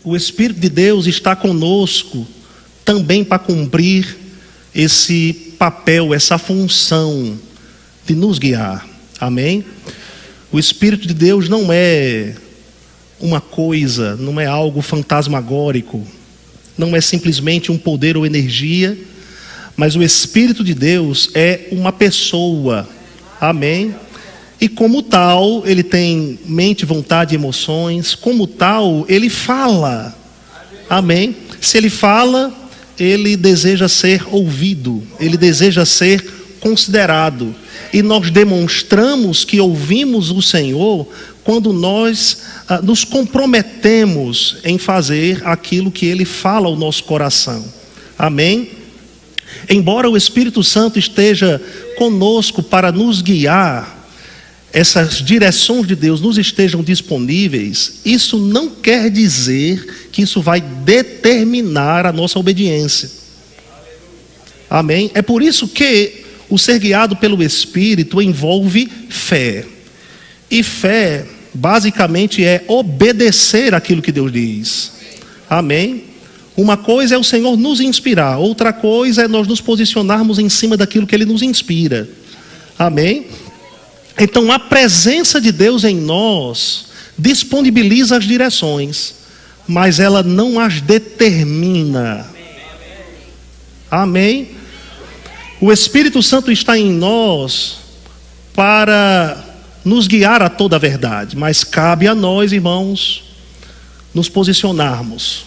o Espírito de Deus está conosco também para cumprir esse papel, essa função de nos guiar. Amém? O Espírito de Deus não é uma coisa, não é algo fantasmagórico, não é simplesmente um poder ou energia, mas o Espírito de Deus é uma pessoa. Amém? E como tal, ele tem mente, vontade e emoções. Como tal, ele fala. Amém? Se ele fala, ele deseja ser ouvido, ele deseja ser considerado. E nós demonstramos que ouvimos o Senhor quando nós nos comprometemos em fazer aquilo que ele fala ao nosso coração. Amém? Embora o Espírito Santo esteja conosco para nos guiar, essas direções de Deus nos estejam disponíveis, isso não quer dizer que isso vai determinar a nossa obediência. Amém? É por isso que o ser guiado pelo Espírito envolve fé. E fé, basicamente, é obedecer aquilo que Deus diz. Amém? Uma coisa é o Senhor nos inspirar, outra coisa é nós nos posicionarmos em cima daquilo que Ele nos inspira. Amém? Então a presença de Deus em nós disponibiliza as direções, mas ela não as determina. Amém? O Espírito Santo está em nós para nos guiar a toda a verdade, mas cabe a nós, irmãos, nos posicionarmos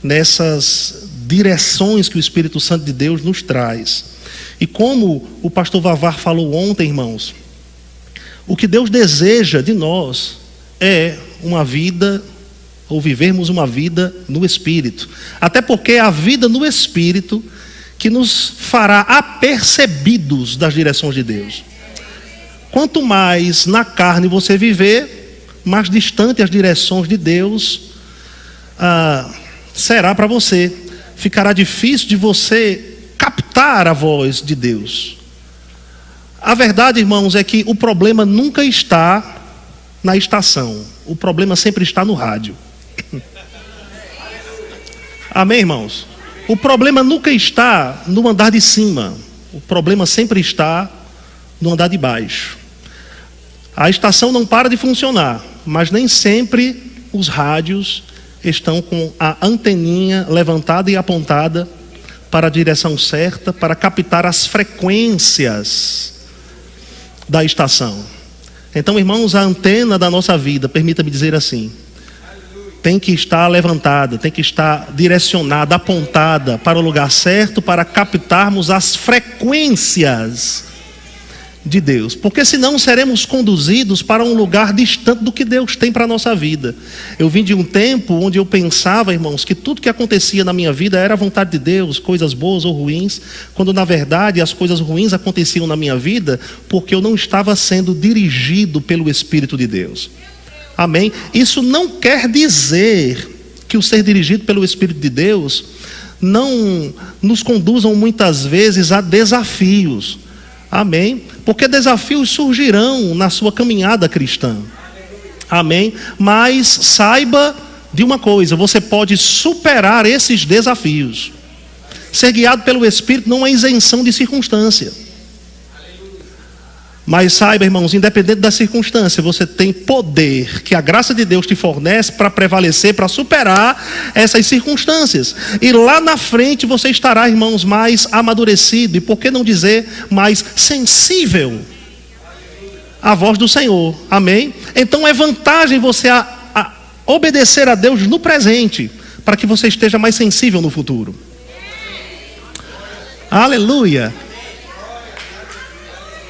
nessas direções que o Espírito Santo de Deus nos traz. E como o pastor Vavar falou ontem, irmãos, o que Deus deseja de nós é uma vida, ou vivermos uma vida no Espírito. Até porque é a vida no Espírito que nos fará apercebidos das direções de Deus. Quanto mais na carne você viver, mais distante as direções de Deus será para você. Ficará difícil de você captar a voz de Deus. A verdade, irmãos, é que o problema nunca está na estação. O problema sempre está no rádio. Amém, irmãos? O problema nunca está no andar de cima. O problema sempre está no andar de baixo. A estação não para de funcionar, mas nem sempre os rádios estão com a anteninha levantada e apontada para a direção certa, para captar as frequências da estação. Então, irmãos, a antena da nossa vida, permita-me dizer assim, tem que estar levantada, tem que estar direcionada, apontada para o lugar certo, para captarmos as frequências de Deus, porque senão seremos conduzidos para um lugar distante do que Deus tem para a nossa vida. Eu vim de um tempo onde eu pensava, irmãos, que tudo que acontecia na minha vida era a vontade de Deus, coisas boas ou ruins, quando na verdade as coisas ruins aconteciam na minha vida porque eu não estava sendo dirigido pelo Espírito de Deus. Amém? Isso não quer dizer que o ser dirigido pelo Espírito de Deus não nos conduzam muitas vezes a desafios. Amém? Porque desafios surgirão na sua caminhada cristã. Amém? Mas saiba de uma coisa, você pode superar esses desafios. Ser guiado pelo Espírito não é isenção de circunstância. Mas saiba, irmãos, independente da circunstância, você tem poder que a graça de Deus te fornece para prevalecer, para superar essas circunstâncias. E lá na frente você estará, irmãos, mais amadurecido, e por que não dizer mais sensível à voz do Senhor. Amém? Então é vantagem você a obedecer a Deus no presente, para que você esteja mais sensível no futuro. Aleluia!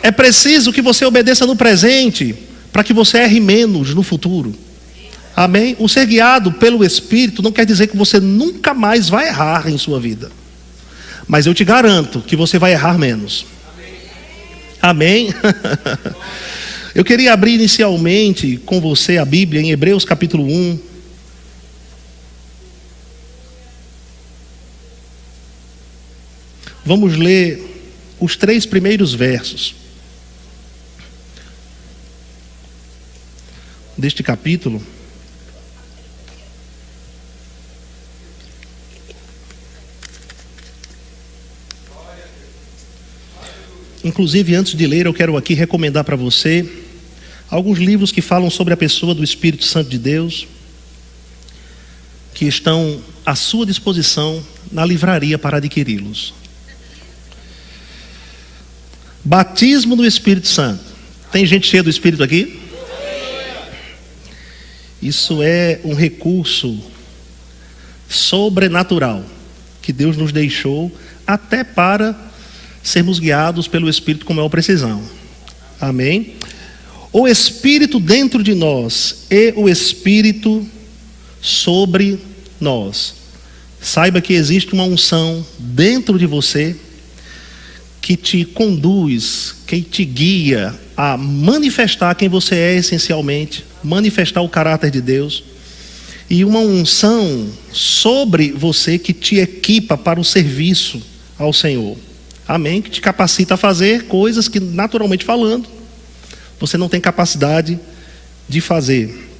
É preciso que você obedeça no presente, para que você erre menos no futuro. Amém? O ser guiado pelo Espírito não quer dizer que você nunca mais vai errar em sua vida. Mas eu te garanto que você vai errar menos. Amém? Eu queria abrir inicialmente com você a Bíblia em Hebreus capítulo 1. Vamos ler os 3 primeiros versos deste capítulo. Inclusive, antes de ler, eu quero aqui recomendar para você alguns livros que falam sobre a pessoa do Espírito Santo de Deus, que estão à sua disposição na livraria para adquiri-los. Batismo do Espírito Santo. Tem gente cheia do Espírito aqui? Isso é um recurso sobrenatural que Deus nos deixou até para sermos guiados pelo Espírito com maior precisão. Amém? O Espírito dentro de nós e o Espírito sobre nós. Saiba que existe uma unção dentro de você que te conduz, que te guia a manifestar quem você é essencialmente, manifestar o caráter de Deus, e uma unção sobre você que te equipa para o serviço ao Senhor. Amém? Que te capacita a fazer coisas que, naturalmente falando, você não tem capacidade de fazer.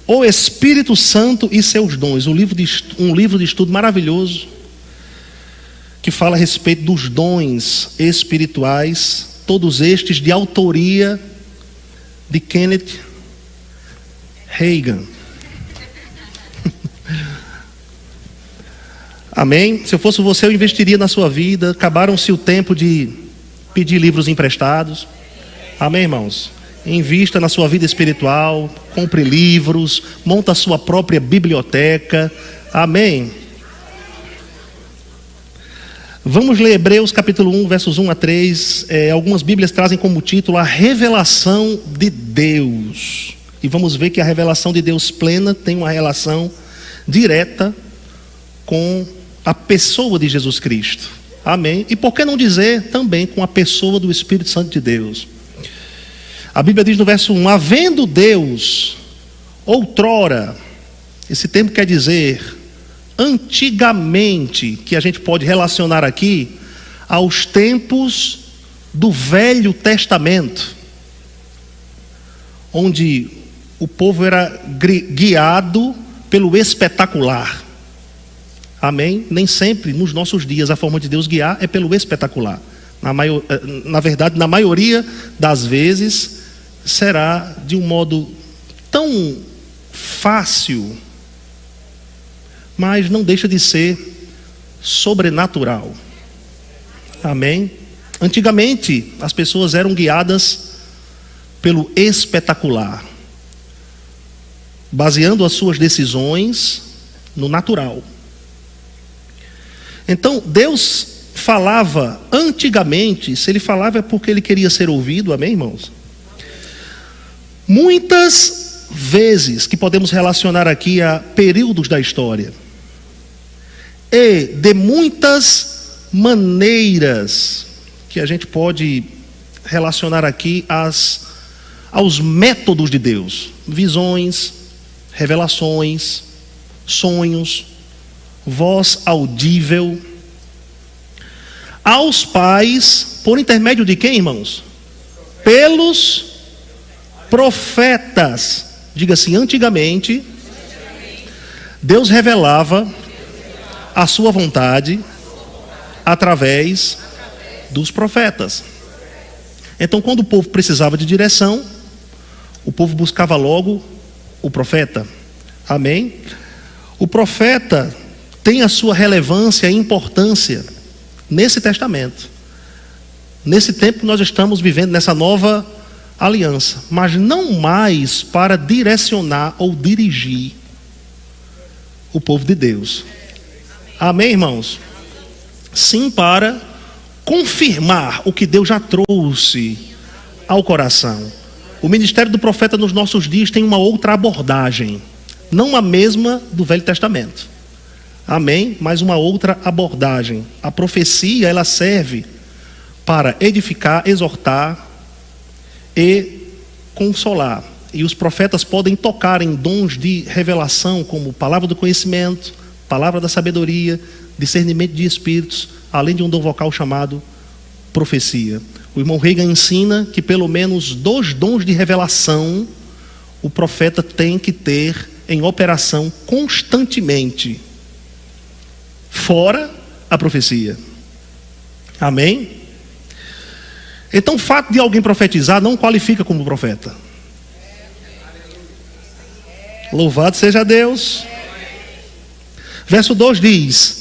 O Espírito Santo e seus dons. Um livro de estudo maravilhoso que fala a respeito dos dons espirituais, todos estes de autoria de Kenneth Hagin. Amém? Se eu fosse você, eu investiria na sua vida. Acabaram-se o tempo de pedir livros emprestados. Amém, irmãos? Invista na sua vida espiritual, compre livros, monta a sua própria biblioteca. Amém? Vamos ler Hebreus capítulo 1, versos 1 a 3. Algumas Bíblias trazem como título a revelação de Deus. E vamos ver que a revelação de Deus plena tem uma relação direta com a pessoa de Jesus Cristo. Amém? E por que não dizer também com a pessoa do Espírito Santo de Deus? A Bíblia diz no verso 1, havendo Deus outrora, esse termo quer dizer antigamente, que a gente pode relacionar aqui aos tempos do Velho Testamento, onde o povo era guiado pelo espetacular. Amém? Nem sempre nos nossos dias a forma de Deus guiar é pelo espetacular. Na verdade, na maioria das vezes será de um modo tão fácil, mas não deixa de ser sobrenatural. Amém? Antigamente as pessoas eram guiadas pelo espetacular, baseando as suas decisões no natural. Então Deus falava antigamente. Se ele falava é porque ele queria ser ouvido. Amém, irmãos? Muitas vezes que podemos relacionar aqui a períodos da história, e de muitas maneiras que a gente pode relacionar aqui aos métodos de Deus: visões, revelações, sonhos, voz audível, aos pais, por intermédio de quem, irmãos? Pelos profetas. Diga assim: antigamente Deus revelava a sua vontade através dos profetas. Então, quando o povo precisava de direção, o povo buscava logo o profeta. Amém? O profeta tem a sua relevância e importância nesse testamento. Nesse tempo que nós estamos vivendo, nessa nova aliança, mas não mais para direcionar ou dirigir o povo de Deus. Amém, irmãos? Sim, para confirmar o que Deus já trouxe ao coração. O ministério do profeta nos nossos dias tem uma outra abordagem, não a mesma do Velho Testamento. Amém? Mas uma outra abordagem. A profecia, ela serve para edificar, exortar e consolar. E os profetas podem tocar em dons de revelação, como palavra do conhecimento, palavra da sabedoria, discernimento de espíritos, além de um dom vocal chamado profecia. O irmão Hagin ensina que pelo menos 2 dons de revelação o profeta tem que ter em operação constantemente, fora a profecia. Amém? Então o fato de alguém profetizar não qualifica como profeta. Louvado seja Deus. Verso 2 diz: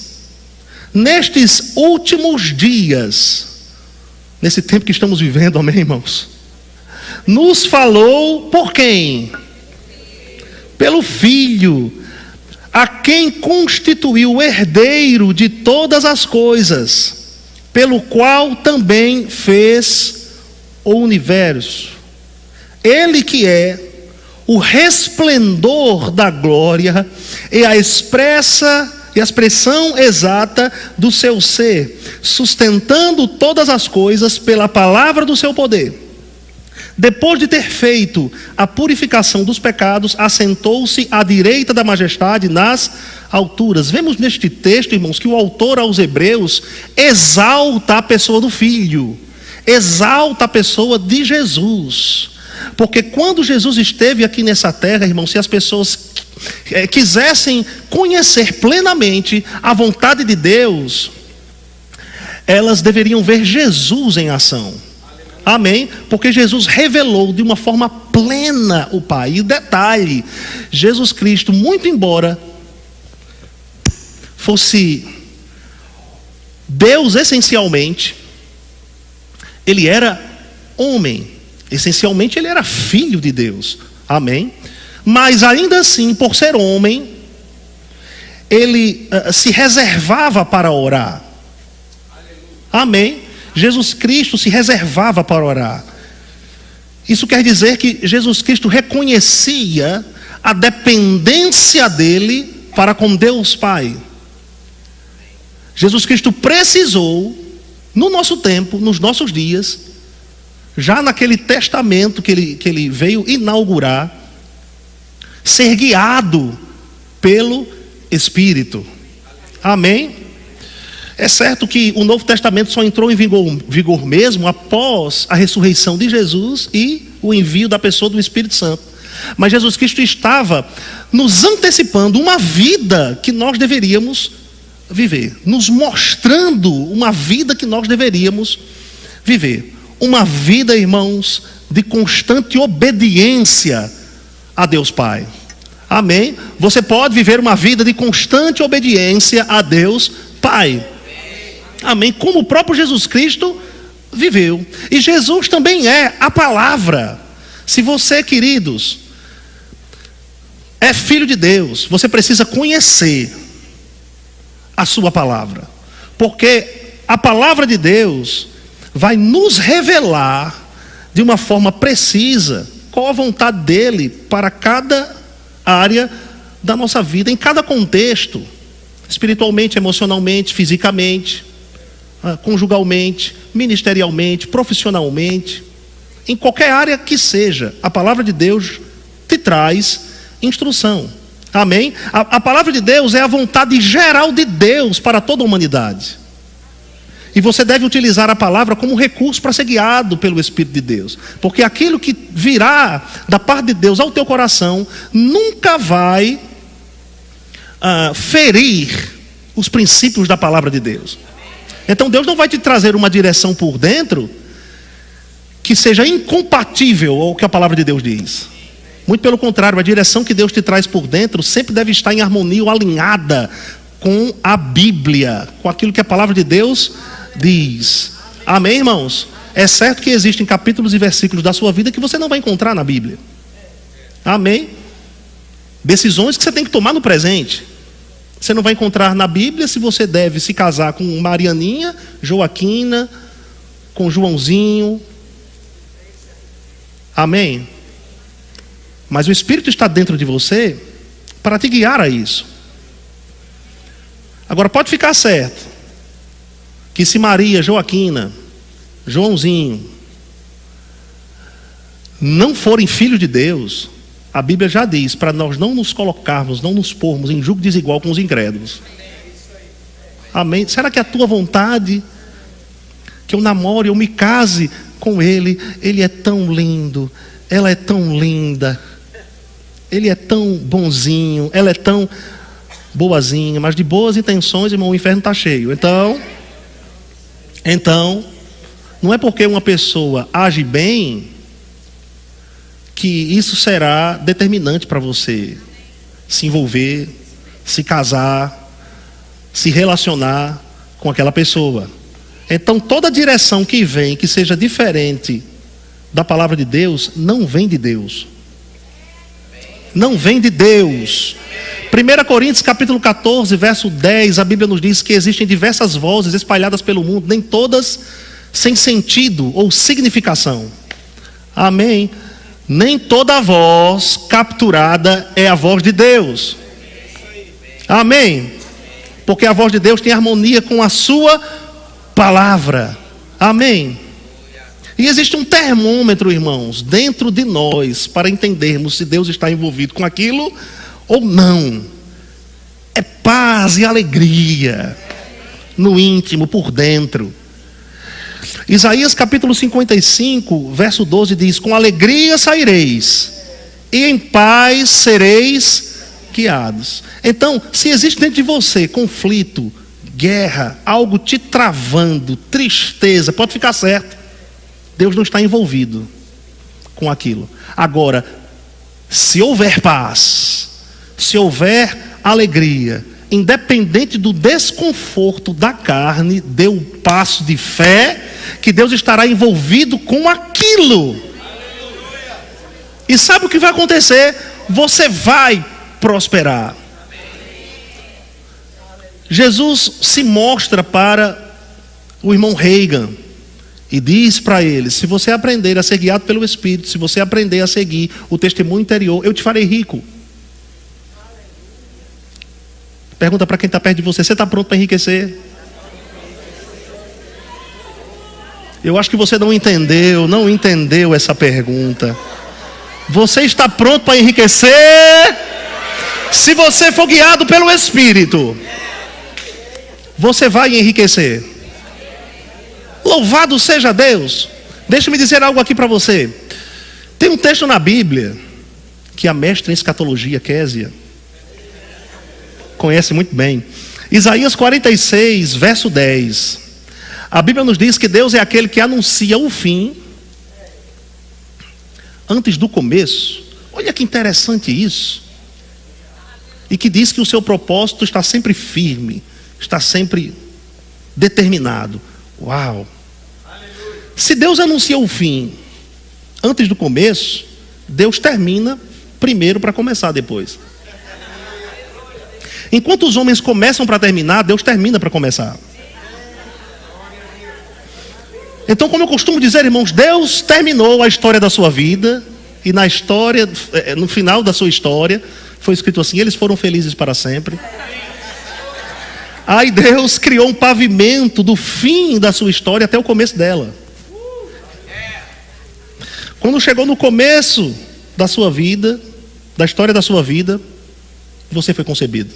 nestes últimos dias, nesse tempo que estamos vivendo, amém, irmãos? Nos falou por quem? Pelo Filho, a quem constituiu o herdeiro de todas as coisas, pelo qual também fez o universo. Ele que é o resplendor da glória e a expressão exata do seu ser, sustentando todas as coisas pela palavra do seu poder. Depois de ter feito a purificação dos pecados, assentou-se à direita da majestade nas alturas. Vemos neste texto, irmãos, que o autor aos Hebreus exalta a pessoa do Filho, exalta a pessoa de Jesus. Porque quando Jesus esteve aqui nessa terra, irmãos, se as pessoas quisessem conhecer plenamente a vontade de Deus, elas deveriam ver Jesus em ação. Amém? Porque Jesus revelou de uma forma plena o Pai. E detalhe, Jesus Cristo, muito embora fosse Deus essencialmente, ele era homem. Essencialmente ele era filho de Deus. Amém? Mas ainda assim, por ser homem, ele se reservava para orar. Amém? Jesus Cristo se reservava para orar. Isso quer dizer que Jesus Cristo reconhecia a dependência dele para com Deus Pai. Jesus Cristo precisou, no nosso tempo, nos nossos dias, já naquele testamento que ele veio inaugurar, ser guiado pelo Espírito. Amém? É certo que o Novo Testamento só entrou em vigor mesmo após a ressurreição de Jesus e o envio da pessoa do Espírito Santo. Mas Jesus Cristo estava nos antecipando uma vida que nós deveríamos viver, nos mostrando uma vida que nós deveríamos viver. Uma vida, irmãos, de constante obediência a Deus Pai. Amém? Você pode viver uma vida de constante obediência a Deus Pai. Amém? Como o próprio Jesus Cristo viveu. E Jesus também é a palavra. Se você, queridos, é filho de Deus, você precisa conhecer a sua palavra. Porque a palavra de Deus vai nos revelar de uma forma precisa qual a vontade dele para cada área da nossa vida, em cada contexto, espiritualmente, emocionalmente, fisicamente, conjugalmente, ministerialmente, profissionalmente, em qualquer área que seja, a palavra de Deus te traz instrução. Amém? A palavra de Deus é a vontade geral de Deus para toda a humanidade. E você deve utilizar a palavra como recurso para ser guiado pelo Espírito de Deus. Porque aquilo que virá da parte de Deus ao teu coração nunca vai ferir os princípios da palavra de Deus. Então Deus não vai te trazer uma direção por dentro que seja incompatível ao que a palavra de Deus diz. Muito pelo contrário, a direção que Deus te traz por dentro sempre deve estar em harmonia ou alinhada com a Bíblia, com aquilo que a palavra de Deus diz. Amém, irmãos? É certo que existem capítulos e versículos da sua vida que você não vai encontrar na Bíblia. Amém? Decisões que você tem que tomar no presente. Você não vai encontrar na Bíblia se você deve se casar com Marianinha, Joaquina, com Joãozinho. Amém? Mas o Espírito está dentro de você para te guiar a isso. Agora pode ficar certo que se Maria, Joaquina, Joãozinho não forem filhos de Deus, a Bíblia já diz para nós não nos colocarmos, não nos pormos em julgo desigual com os incrédulos. Amém? Será que é a tua vontade que eu namore, eu me case com ele? Ele é tão lindo, ela é tão linda, ele é tão bonzinho, ela é tão boazinha, mas de boas intenções, irmão, o inferno está cheio. Então, Então, não é porque uma pessoa age bem que isso será determinante para você se envolver, se casar, se relacionar com aquela pessoa. Então, toda direção que vem, que seja diferente da palavra de Deus, não vem de Deus. Não vem de Deus. 1 Coríntios capítulo 14, verso 10, a Bíblia nos diz que existem diversas vozes espalhadas pelo mundo, nem todas sem sentido ou significação. Amém? Nem toda voz capturada é a voz de Deus. Amém? Porque a voz de Deus tem harmonia com a sua palavra. Amém? E existe um termômetro, irmãos, dentro de nós para entendermos se Deus está envolvido com aquilo ou não. É paz e alegria no íntimo, por dentro. Isaías capítulo 55, verso 12 diz: com alegria saireis, e em paz sereis guiados. Então, se existe dentro de você conflito, guerra, algo te travando, tristeza, pode ficar certo, Deus não está envolvido com aquilo. Agora, se houver paz, se houver alegria, independente do desconforto da carne, dê um passo de fé, que Deus estará envolvido com aquilo. E sabe o que vai acontecer? Você vai prosperar. Jesus se mostra para o irmão Reagan e diz para ele: se você aprender a ser guiado pelo Espírito, se você aprender a seguir o testemunho interior, eu te farei rico. Pergunta para quem está perto de você: você está pronto para enriquecer? Eu acho que você não entendeu essa pergunta. Você está pronto para enriquecer? Se você for guiado pelo Espírito, você vai enriquecer. Louvado seja Deus. Deixa-me dizer algo aqui para você. Tem um texto na Bíblia que a mestra em escatologia, Késia, conhece muito bem. Isaías 46, verso 10. A Bíblia nos diz que Deus é aquele que anuncia o fim antes do começo. Olha que interessante isso. E que diz que o seu propósito está sempre firme, está sempre determinado. Uau! Se Deus anuncia o fim antes do começo, Deus termina primeiro para começar depois. Enquanto os homens começam para terminar, Deus termina para começar. Então, como eu costumo dizer, irmãos, Deus terminou a história da sua vida, e na história, no final da sua história, foi escrito assim: eles foram felizes para sempre. Aí Deus criou um pavimento do fim da sua história até o começo dela. Quando chegou no começo da sua vida, da história da sua vida, você foi concebido.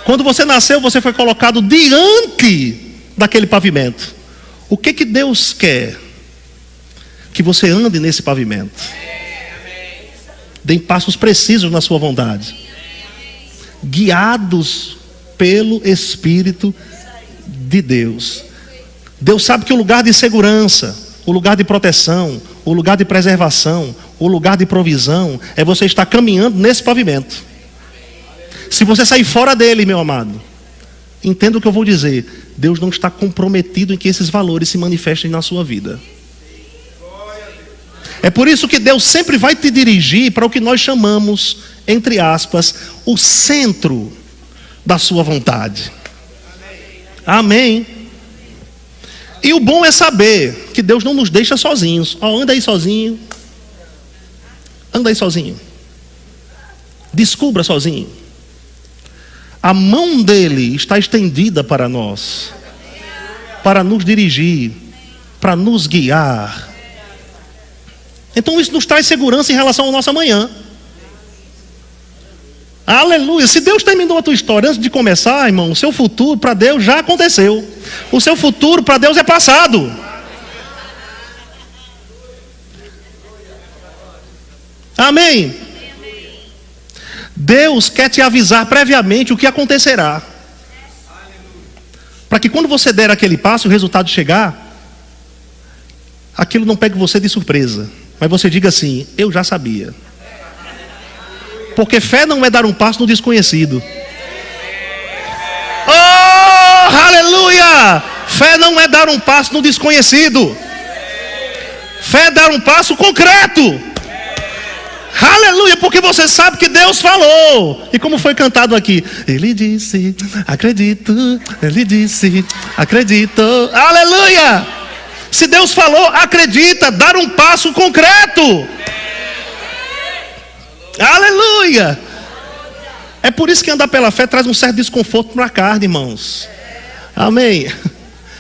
Quando você nasceu, você foi colocado diante daquele pavimento. O que Deus quer? Que você ande nesse pavimento. Dê passos precisos na sua vontade, guiados pelo Espírito de Deus. Deus sabe que o lugar de segurança, o lugar de proteção, o lugar de preservação, o lugar de provisão é você estar caminhando nesse pavimento. Se você sair fora dele, meu amado, entenda o que eu vou dizer: Deus não está comprometido em que esses valores se manifestem na sua vida. É por isso que Deus sempre vai te dirigir para o que nós chamamos, entre aspas, o centro da sua vontade. Amém. E o bom é saber que Deus não nos deixa sozinhos. Anda aí sozinho. Anda aí sozinho. Descubra sozinho. A mão dele está estendida para nós, para nos dirigir, para nos guiar. Então isso nos traz segurança em relação ao nosso amanhã. Aleluia. Se Deus terminou a tua história antes de começar, irmão, o seu futuro para Deus já aconteceu. O seu futuro para Deus é passado. Amém. Deus quer te avisar previamente o que acontecerá. Para que quando você der aquele passo e o resultado chegar, aquilo não pegue você de surpresa. Mas você diga assim: eu já sabia. Porque fé não é dar um passo no desconhecido. Oh, aleluia! Fé não é dar um passo no desconhecido. Fé é dar um passo concreto. Aleluia, porque você sabe que Deus falou. E como foi cantado aqui: Ele disse, acredito. Ele disse, acredito. Aleluia! Se Deus falou, acredita, dar um passo concreto. Aleluia! É por isso que andar pela fé traz um certo desconforto para a carne, irmãos. Amém.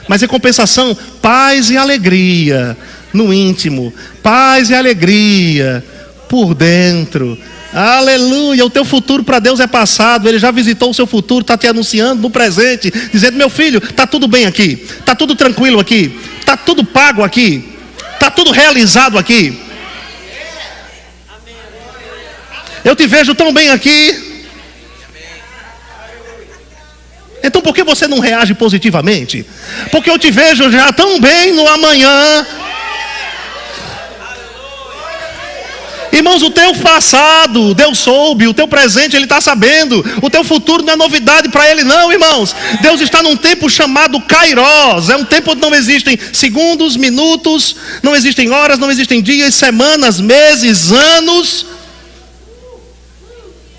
Mas em compensação, paz e alegria no íntimo, paz e alegria por dentro. Aleluia. O teu futuro para Deus é passado. Ele já visitou o seu futuro, está te anunciando no presente, dizendo: meu filho, está tudo bem aqui, está tudo tranquilo aqui, está tudo pago aqui, está tudo realizado aqui. Eu te vejo tão bem aqui. Então por que você não reage positivamente? Porque eu te vejo já tão bem no amanhã. Irmãos, o teu passado, Deus soube. O teu presente, Ele está sabendo. O teu futuro não é novidade para Ele não, irmãos. Deus está num tempo chamado Kairos. É um tempo onde não existem segundos, minutos, não existem horas, não existem dias, semanas, meses, anos.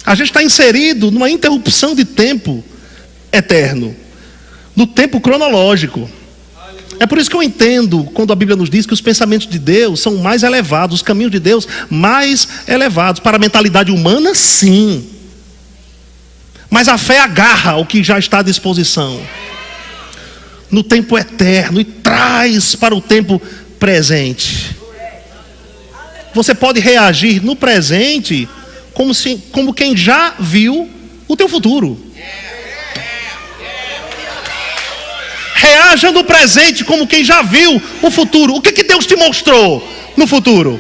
A gente está inserido numa interrupção de tempo eterno, no tempo cronológico. É por isso que eu entendo quando a Bíblia nos diz que os pensamentos de Deus são mais elevados, os caminhos de Deus mais elevados. Para a mentalidade humana, sim. Mas a fé agarra o que já está à disposição no tempo eterno e traz para o tempo presente. Você pode reagir no presente como quem já viu o teu futuro. Reaja no presente como quem já viu o futuro. O que Deus te mostrou no futuro?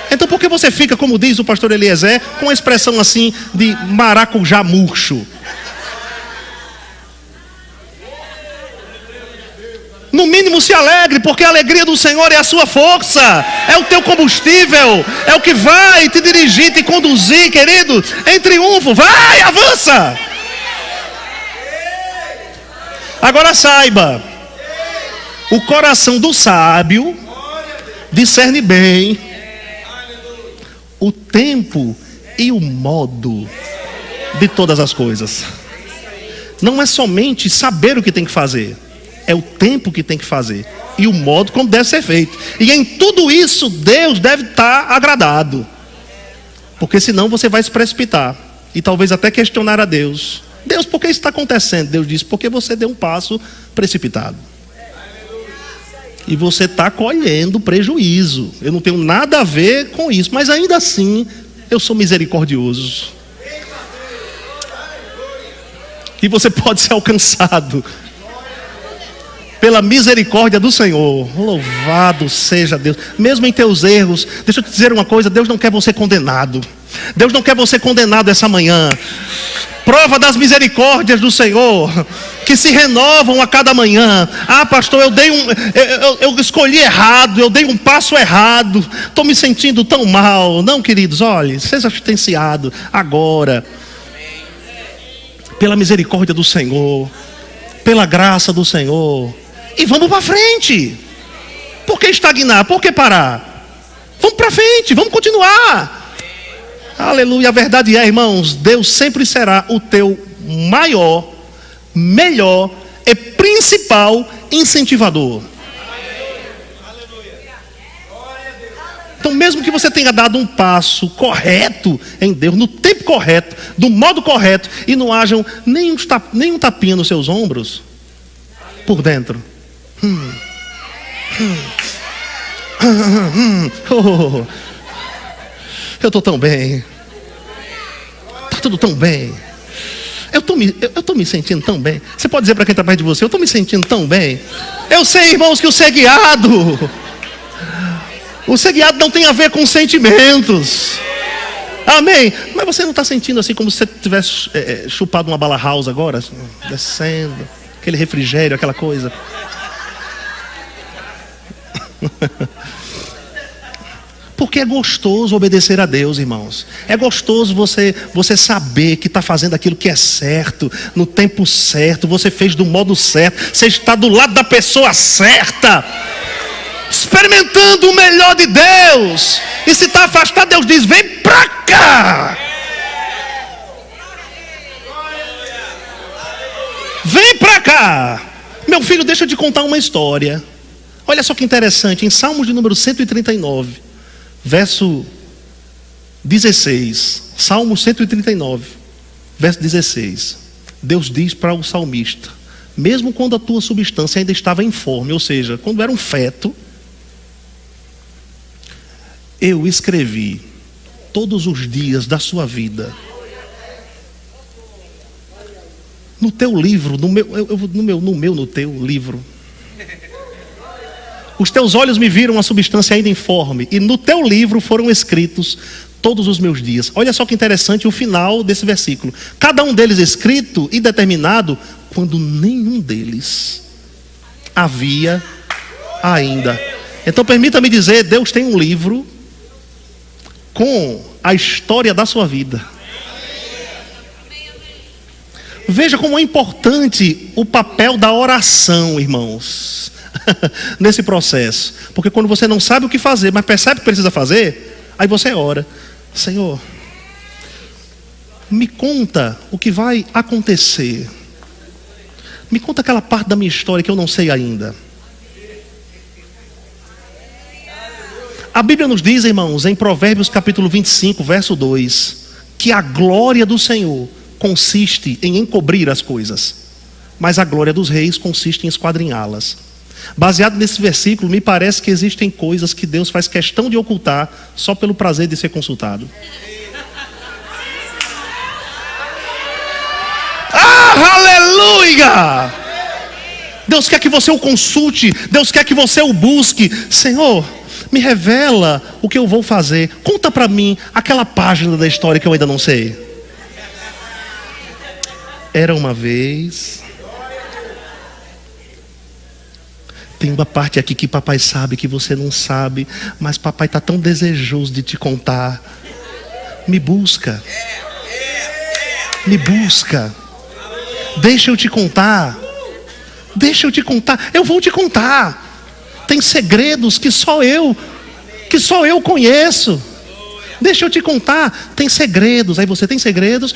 Então por que você fica, como diz o pastor Eliezer, com a expressão assim de maracujá murcho? No mínimo se alegre, porque a alegria do Senhor é a sua força, é o teu combustível, é o que vai te dirigir, te conduzir, querido, em triunfo. Vai, avança! Agora saiba, o coração do sábio discerne bem o tempo e o modo de todas as coisas. Não é somente saber o que tem que fazer, é o tempo que tem que fazer e o modo como deve ser feito. E em tudo isso Deus deve estar agradado, porque senão você vai se precipitar e talvez até questionar a Deus. Deus, por que isso está acontecendo? Deus diz: porque você deu um passo precipitado. E você está colhendo prejuízo. Eu não tenho nada a ver com isso, mas ainda assim eu sou misericordioso. E você pode ser alcançado pela misericórdia do Senhor. Louvado seja Deus. Mesmo em teus erros, deixa eu te dizer uma coisa: Deus não quer você condenado. Deus não quer você condenado essa manhã. Prova das misericórdias do Senhor, que se renovam a cada manhã. Ah, pastor, eu escolhi errado, eu dei um passo errado, estou me sentindo tão mal. Não, queridos, olhe, seja asistenciado agora, pela misericórdia do Senhor, pela graça do Senhor, e vamos para frente. Por que estagnar? Por que parar? Vamos para frente, vamos continuar. Aleluia. A verdade é, irmãos, Deus sempre será o teu maior, melhor e principal incentivador. Então mesmo que você tenha dado um passo correto em Deus, no tempo correto, do modo correto, e não hajam nenhum tapinha nos seus ombros, por dentro, eu estou tão bem, está tudo tão bem, eu estou me sentindo tão bem. Você pode dizer para quem está perto de você: eu estou me sentindo tão bem. Eu sei, irmãos, que o ser guiado não tem a ver com sentimentos. Amém? Mas você não está sentindo assim como se você tivesse chupado uma bala house agora, assim, descendo, aquele refrigério, aquela coisa. Porque é gostoso obedecer a Deus, irmãos. É gostoso você saber que está fazendo aquilo que é certo, no tempo certo, você fez do modo certo, você está do lado da pessoa certa, experimentando o melhor de Deus. E se está afastado, Deus diz: vem pra cá. Vem pra cá. Meu filho, deixa eu te contar uma história. Olha só que interessante, em Salmos de número 139, verso 16. Salmo 139, verso 16. Deus diz para o salmista: mesmo quando a tua substância ainda estava informe, ou seja, quando era um feto, eu escrevi todos os dias da sua vida no teu livro, no teu livro. Os teus olhos me viram a substância ainda informe, e no teu livro foram escritos todos os meus dias. Olha só que interessante o final desse versículo. Cada um deles escrito e determinado quando nenhum deles havia ainda. Então permita-me dizer, Deus tem um livro com a história da sua vida. Veja como é importante o papel da oração, irmãos, nesse processo. Porque quando você não sabe o que fazer, mas percebe que precisa fazer, aí você ora: Senhor, me conta o que vai acontecer. Me conta aquela parte da minha história que eu não sei ainda. A Bíblia nos diz, irmãos, em Provérbios capítulo 25, verso 2, que a glória do Senhor consiste em encobrir as coisas, mas a glória dos reis consiste em esquadrinhá-las. Baseado nesse versículo, me parece que existem coisas que Deus faz questão de ocultar só pelo prazer de ser consultado. Ah, aleluia! Deus quer que você o consulte, Deus quer que você o busque. Senhor, me revela o que eu vou fazer. Conta para mim aquela página da história que eu ainda não sei. Era uma vez. Tem uma parte aqui que papai sabe que você não sabe, mas papai está tão desejoso de te contar. Me busca. Me busca. Deixa eu te contar. Deixa eu te contar. Eu vou te contar. Tem segredos que só eu conheço. Deixa eu te contar, tem segredos. Aí você tem segredos.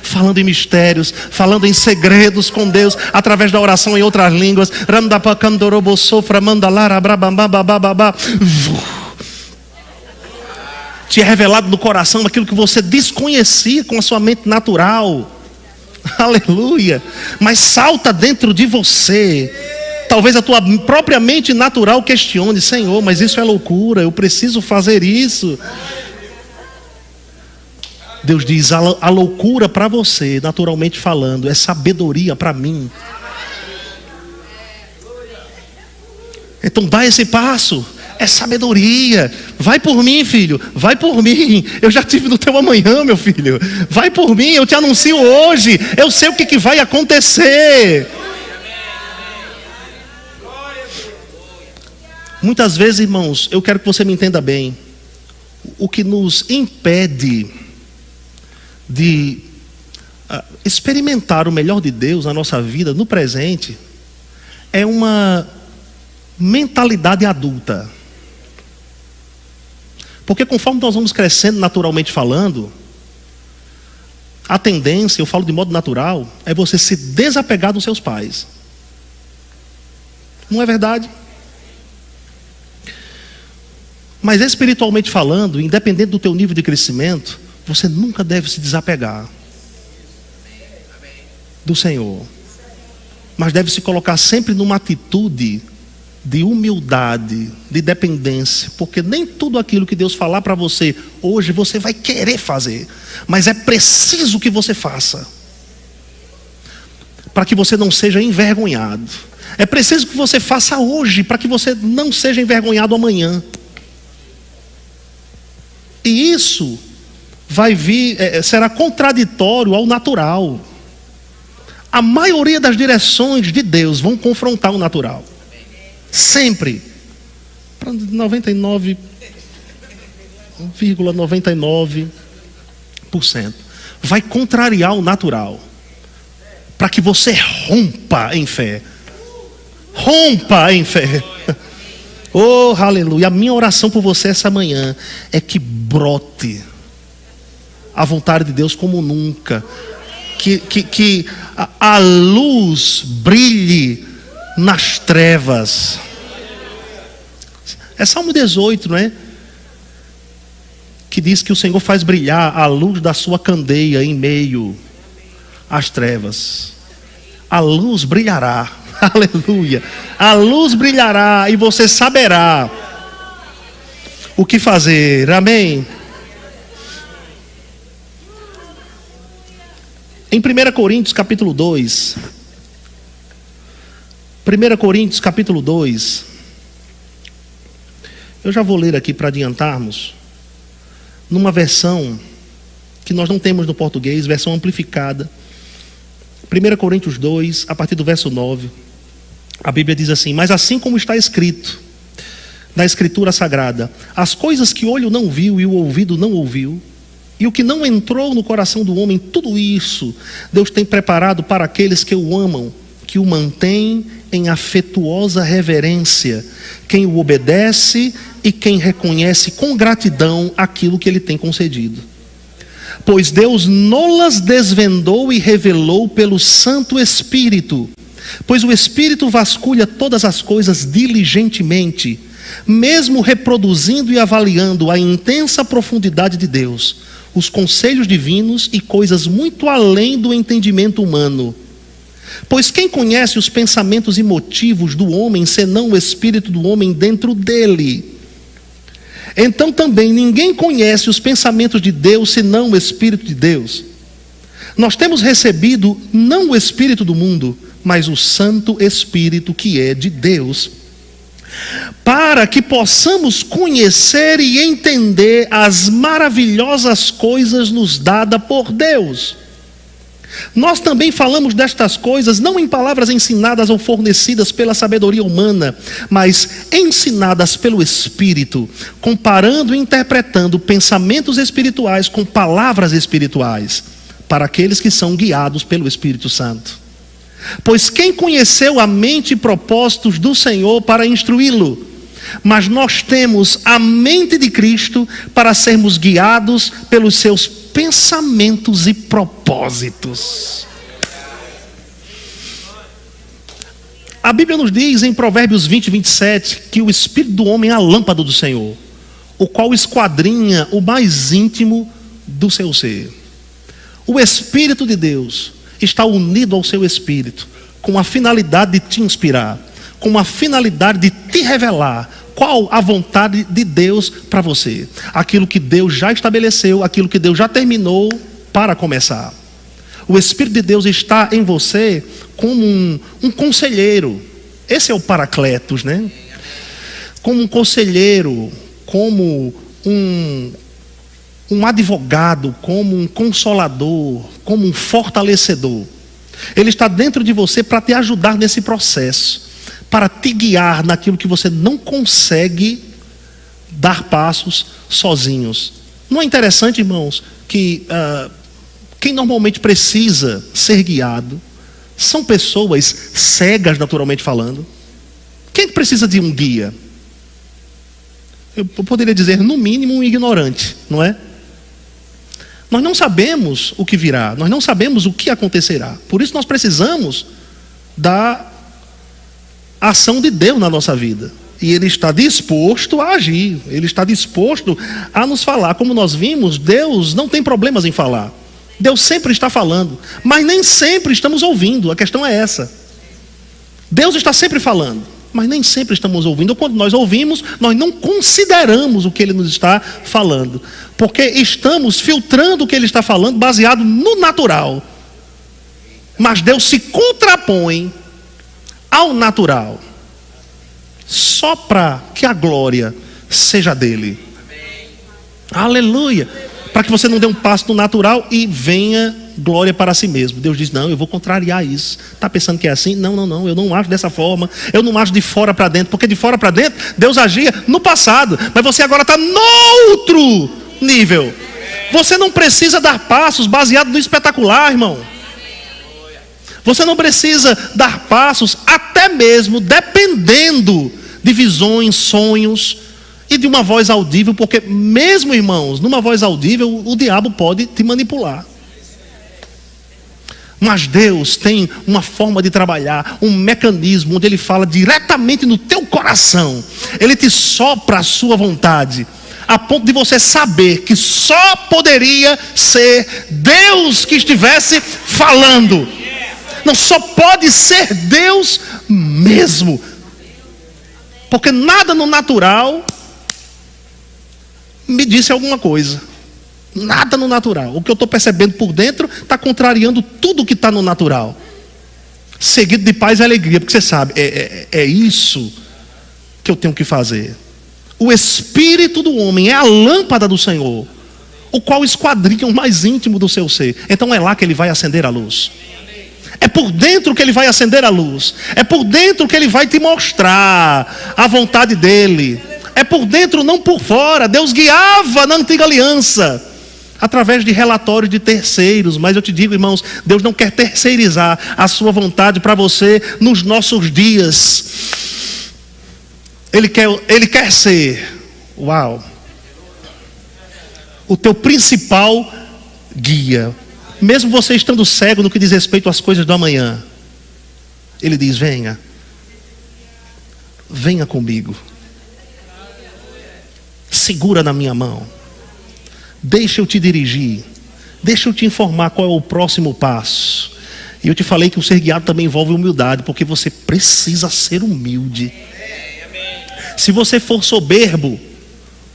Falando em mistérios, falando em segredos com Deus, através da oração em outras línguas. Te é revelado no coração aquilo que você desconhecia com a sua mente natural. Aleluia. Mas salta dentro de você. Talvez a tua própria mente natural questione: Senhor, mas isso é loucura, eu preciso fazer isso. Deus diz: a loucura para você, naturalmente falando, é sabedoria para mim. Então dá esse passo. É sabedoria. Vai por mim, filho. Vai por mim. Eu já tive no teu amanhã, meu filho. Vai por mim, eu te anuncio hoje. Eu sei o que vai acontecer. Muitas vezes, irmãos, eu quero que você me entenda bem. O que nos impede de experimentar o melhor de Deus na nossa vida, no presente, é uma mentalidade adulta. Porque conforme nós vamos crescendo naturalmente falando, a tendência, eu falo de modo natural, é você se desapegar dos seus pais. Não é verdade? Mas espiritualmente falando, independente do teu nível de crescimento, você nunca deve se desapegar do Senhor. Mas deve se colocar sempre numa atitude de humildade, de dependência, porque nem tudo aquilo que Deus falar para você hoje você vai querer fazer, mas é preciso que você faça, para que você não seja envergonhado. É preciso que você faça hoje, para que você não seja envergonhado amanhã. E isso vai vir, será contraditório ao natural. A maioria das direções de Deus vão confrontar o natural. Sempre. Para 99,99%. Vai contrariar o natural. Para que você rompa em fé. Rompa em fé. Oh, aleluia. A minha oração por você essa manhã é que brote a vontade de Deus como nunca. Que a luz brilhe nas trevas. É Salmo 18, não é? Que diz que o Senhor faz brilhar a luz da sua candeia em meio às trevas. A luz brilhará. Aleluia. A luz brilhará e você saberá o que fazer. Amém. Em 1 Coríntios capítulo 2. 1 Coríntios capítulo 2. Eu já vou ler aqui para adiantarmos. Numa versão que nós não temos no português, versão amplificada. 1 Coríntios 2, a partir do verso 9. A Bíblia diz assim: mas assim como está escrito na Escritura Sagrada, as coisas que o olho não viu e o ouvido não ouviu, e o que não entrou no coração do homem, tudo isso Deus tem preparado para aqueles que o amam, que o mantêm em afetuosa reverência, quem o obedece e quem reconhece com gratidão aquilo que ele tem concedido. Pois Deus nolas desvendou e revelou pelo Santo Espírito. Pois o Espírito vasculha todas as coisas diligentemente, mesmo reproduzindo e avaliando a intensa profundidade de Deus, os conselhos divinos e coisas muito além do entendimento humano. Pois quem conhece os pensamentos e motivos do homem, senão o Espírito do homem dentro dele? Então também ninguém conhece os pensamentos de Deus, senão o Espírito de Deus. Nós temos recebido não o Espírito do mundo, mas o Santo Espírito que é de Deus, para que possamos conhecer e entender as maravilhosas coisas nos dadas por Deus. Nós também falamos destas coisas não em palavras ensinadas ou fornecidas pela sabedoria humana, mas ensinadas pelo Espírito, comparando e interpretando pensamentos espirituais com palavras espirituais, para aqueles que são guiados pelo Espírito Santo. Pois quem conheceu a mente e propósitos do Senhor para instruí-lo? Mas nós temos a mente de Cristo para sermos guiados pelos seus pensamentos e propósitos. A Bíblia nos diz em Provérbios 20, 27, que o Espírito do homem é a lâmpada do Senhor, o qual esquadrinha o mais íntimo do seu ser. O Espírito de Deus está unido ao seu Espírito, com a finalidade de te inspirar, com a finalidade de te revelar qual a vontade de Deus para você. Aquilo que Deus já estabeleceu, aquilo que Deus já terminou para começar. O Espírito de Deus está em você como um conselheiro. Esse é o Paracletos, né? Como um conselheiro, como um advogado, como um consolador, como um fortalecedor. Ele está dentro de você para te ajudar nesse processo, para te guiar naquilo que você não consegue dar passos sozinhos. Não é interessante, irmãos, que quem normalmente precisa ser guiado são pessoas cegas, naturalmente falando. Quem precisa de um guia? Eu poderia dizer, no mínimo, um ignorante, não é? Nós não sabemos o que virá, nós não sabemos o que acontecerá. Por isso nós precisamos da ação de Deus na nossa vida. E Ele está disposto a agir, Ele está disposto a nos falar. Como nós vimos, Deus não tem problemas em falar. Deus sempre está falando, mas nem sempre estamos ouvindo. A questão é essa. Deus está sempre falando, mas nem sempre estamos ouvindo. Quando nós ouvimos, nós não consideramos o que Ele nos está falando, porque estamos filtrando o que Ele está falando baseado no natural. Mas Deus se contrapõe ao natural, só para que a glória seja dele. Aleluia. Para que você não dê um passo no natural e venha glória para si mesmo. Deus diz, não, eu vou contrariar isso. Está pensando que é assim? Não, não, não, eu não acho dessa forma. Eu não acho de fora para dentro. Porque de fora para dentro, Deus agia no passado. Mas você agora está no outro nível. Você não precisa dar passos baseados no espetacular, irmão. Você não precisa dar passos até mesmo dependendo de visões, sonhos e de uma voz audível, porque mesmo, irmãos, numa voz audível, o diabo pode te manipular. Mas Deus tem uma forma de trabalhar, um mecanismo onde Ele fala diretamente no teu coração. Ele te sopra a sua vontade, a ponto de você saber que só poderia ser Deus que estivesse falando. Não, só pode ser Deus mesmo. Porque nada no natural me disse alguma coisa. Nada no natural. O que eu estou percebendo por dentro está contrariando tudo que está no natural. Seguido de paz e alegria. Porque você sabe, é isso que eu tenho que fazer. O espírito do homem é a lâmpada do Senhor, o qual esquadrinha o mais íntimo do seu ser. Então é lá que Ele vai acender a luz. É por dentro que Ele vai acender a luz. É por dentro que Ele vai te mostrar a vontade dEle. É por dentro, não por fora. Deus guiava na antiga aliança através de relatórios de terceiros. Mas eu te digo, irmãos, Deus não quer terceirizar a sua vontade para você nos nossos dias. Ele quer ser, o teu principal guia. Mesmo você estando cego no que diz respeito às coisas do amanhã, Ele diz, venha comigo. Segura na minha mão. Deixa eu te dirigir. Deixa eu te informar qual é o próximo passo. E eu te falei que o ser guiado também envolve humildade, porque você precisa ser humilde. Se você for soberbo,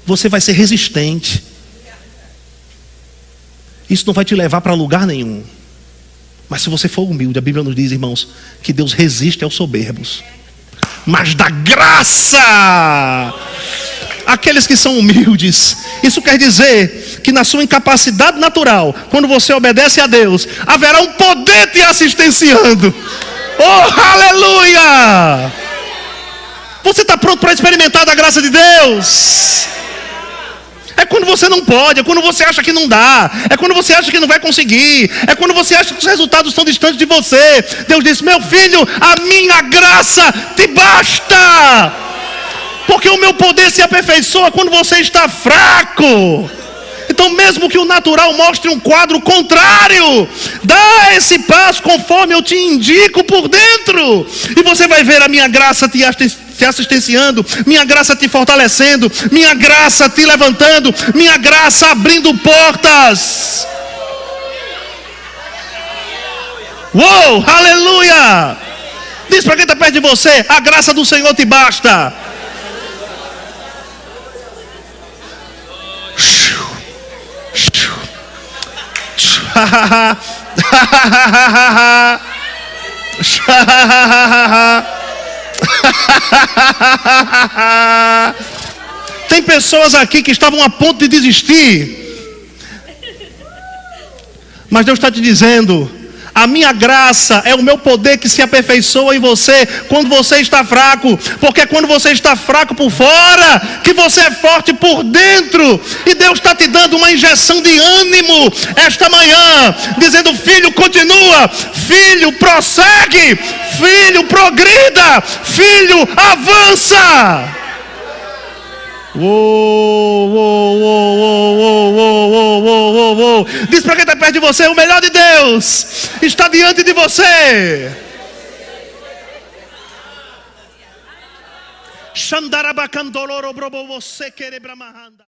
você vai ser resistente. Isso não vai te levar para lugar nenhum. Mas se você for humilde, a Bíblia nos diz, irmãos, que Deus resiste aos soberbos, mas dá graça àqueles que são humildes. Isso quer dizer que na sua incapacidade natural, quando você obedece a Deus, haverá um poder te assistenciando. Oh, aleluia! Você está pronto para experimentar da graça de Deus? É quando você não pode, é quando você acha que não dá, é quando você acha que não vai conseguir, é quando você acha que os resultados estão distantes de você. Deus diz, meu filho, a minha graça te basta, porque o meu poder se aperfeiçoa quando você está fraco. Então mesmo que o natural mostre um quadro contrário, dá esse passo conforme eu te indico por dentro, e você vai ver a minha graça te assistenciando, minha graça te fortalecendo, minha graça te levantando, minha graça abrindo portas. Uou, aleluia! Diz para quem está perto de você, a graça do Senhor te basta. Tem pessoas aqui que estavam a ponto de desistir, mas Deus está te dizendo, a minha graça é o meu poder que se aperfeiçoa em você quando você está fraco, porque é quando você está fraco por fora que você é forte por dentro. E Deus está te dando uma injeção de ânimo esta manhã, dizendo, filho, continua, filho, prossegue, filho, progrida, filho, avança. Diz para quem está perto de você, o melhor de Deus está diante de você. Xandarabacandoloro brobo você querebramahanda.